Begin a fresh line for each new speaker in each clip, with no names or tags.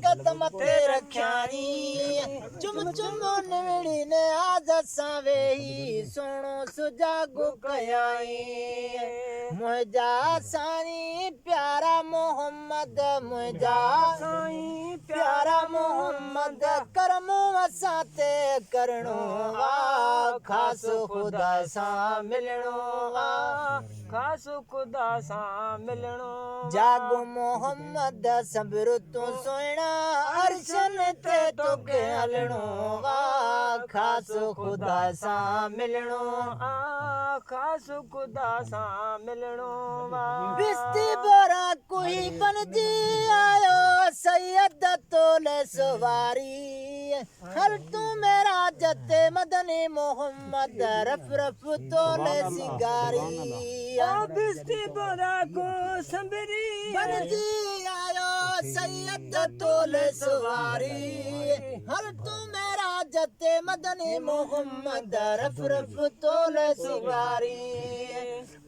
कदम ते रखियानी चुम चुम निवड़ी ने आज सावेही सोनो सुजागो कयाई मुझा साईं प्यारा मोहम्मद मुझा साईं प्यारा मोहम्मद करमो असाते करणो वा खास खुदा सा मिलणो वा खास खुदा सा मिलणो जागो मोहम्मद सबरु तू सोना अर्शन ते तोके हलणो वा खास खुदा सा मिलणो खास खुदा सा मिलणो वा बिस्ती बोरा कोई बनजी आयो सैयद तोले सवारी हर तू मेरा जते मदनी मोहम्मद रफ रफ तोले सिगारी बिस्ती बोरा को संबरी बनजी आयो सैयद तोले सवारी हर तू मेरा जते मदनी मोहम्मद रफ रफ तोले सिगारी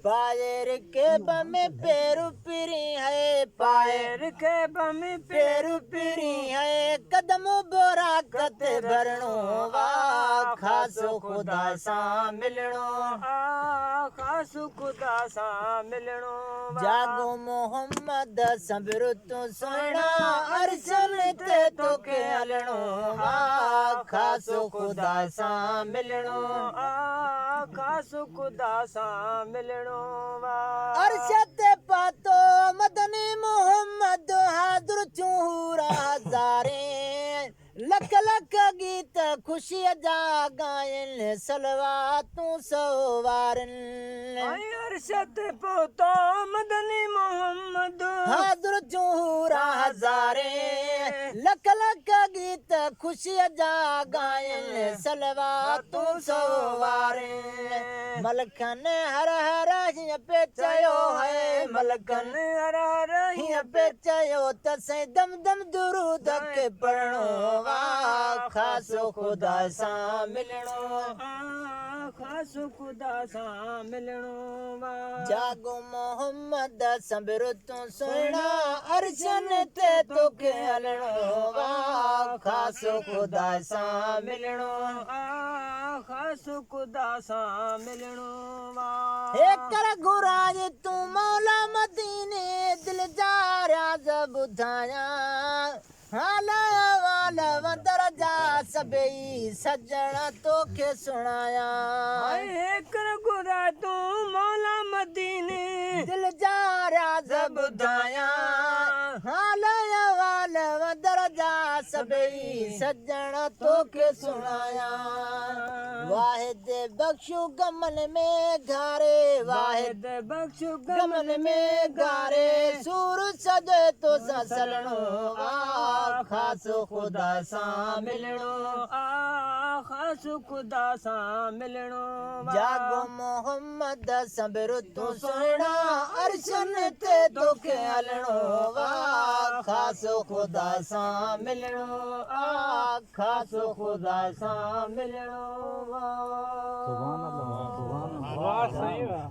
पायर के बमे पेरू पिरी है पायर के बमे पेरू पिरी है कदम बोरा कते भरणो वा खास खुदा सा मिलणो खास खुदा सा मिलणो जागो मोहम्मद सबरु तू सोना अर्शन ते तोके हलणो वा खास खुदा सा मिलणो खास खुदा सा मिलणो अरशद पातो मदनी मोहम्मद हाजुर चूरा हजारे लख लख गीत खुशी जा गायन सलवा तू सवारन अरशद पातो मदनी मोहम्मद हाजुर चूरा हजारे लख लख गीत खुशी जा गायन सलवा तू सवारन मलखन हर हर हिय पे चयो है मलकन हर हर हिय पे चयो तसे दम दम दुरूद के पढ़णो वा खास खुदा सा मिलणो खास खुदा सा मिलणो वा जागो मोहम्मद सबरु तू सोना अर्शन ते तोके हलणो वा खास खुदा सा मिलणो खास खुदा सा मिलणो वा कर गुराज तू मौला मदीने दिल जा राज बुधाया हाला वाला वंदर जा सबई सजण तोखे सुनाया कर गुरा तू मौला मदीने दिल जा राज बुधाया हाला वाला वंदर जा सबई सजण तोखे सुनाया वाहिद बख्शु गमन में घारे वाहिद बख्शु गमन में घारे सूर सजे तो सलणो खास खुदा सा मिलणो खास खुदा सा मिलणो जागो मोहम्मद सबरु तू सोना अर्शन ते तोखे हलणो वा खास खुदा सा मिलणो खास खुदा सा मिलणो वा सुभान अल्लाह वाह सही है।